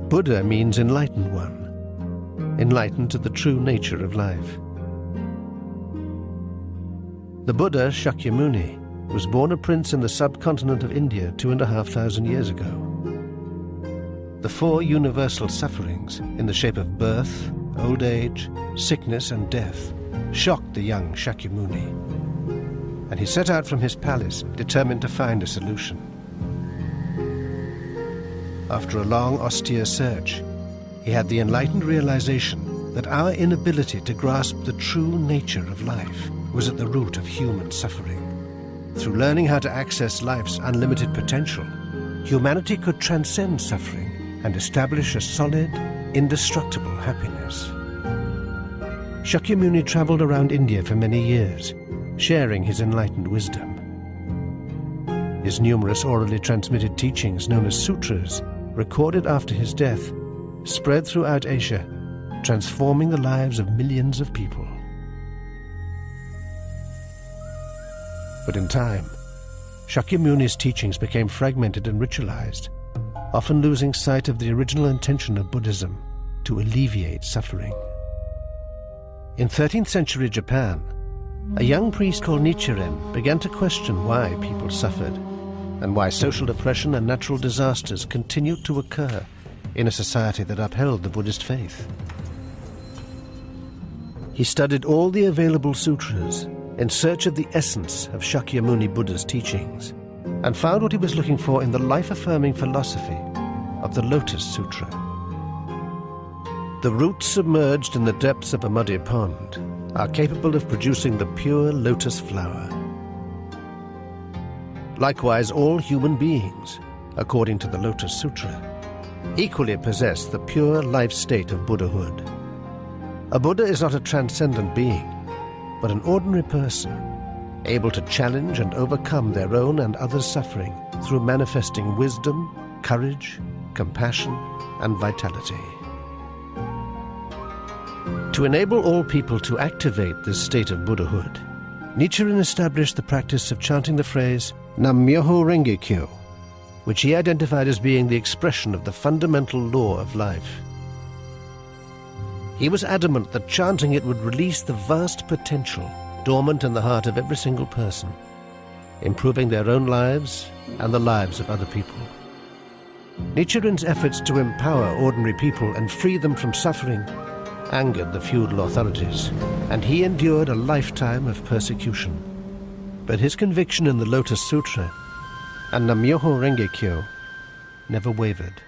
Buddha means enlightened one, enlightened to the true nature of life. The Buddha, Shakyamuni, was born a prince in the subcontinent of India 2,500 years ago. The four universal sufferings, in the shape of birth, old age, sickness and death, shocked the young Shakyamuni, and he set out from his palace determined to find a solution. After a long, austere search, he had the enlightened realization that our inability to grasp the true nature of life was at the root of human suffering. Through learning how to access life's unlimited potential, humanity could transcend suffering and establish a solid, indestructible happiness. Shakyamuni traveled around India for many years, sharing his enlightened wisdom. His numerous orally transmitted teachings, known as sutras, recorded after his death, spread throughout Asia, transforming the lives of millions of people. But in time, Shakyamuni's teachings became fragmented and ritualized, often losing sight of the original intention of Buddhism to alleviate suffering. In 13th century Japan, a young priest called Nichiren began to question why people suffered and why social oppression and natural disasters continued to occur in a society that upheld the Buddhist faith. He studied all the available sutras in search of the essence of Shakyamuni Buddha's teachings, and found what he was looking for in the life-affirming philosophy of the Lotus Sutra. The roots submerged in the depths of a muddy pond are capable of producing the pure lotus flower. Likewise, all human beings, according to the Lotus Sutra, equally possess the pure life state of Buddhahood. A Buddha is not a transcendent being, but an ordinary person, able to challenge and overcome their own and others' suffering through manifesting wisdom, courage, compassion, and vitality. To enable all people to activate this state of Buddhahood, Nichiren established the practice of chanting the phrase Nam-myoho Renge-kyo, which he identified as being the expression of the fundamental law of life. He was adamant that chanting it would release the vast potential dormant in the heart of every single person, improving their own lives and the lives of other people. Nichiren's efforts to empower ordinary people and free them from suffering angered the feudal authorities, and he endured a lifetime of persecution. But his conviction in the Lotus Sutra and Nam-myoho Renge-kyo never wavered.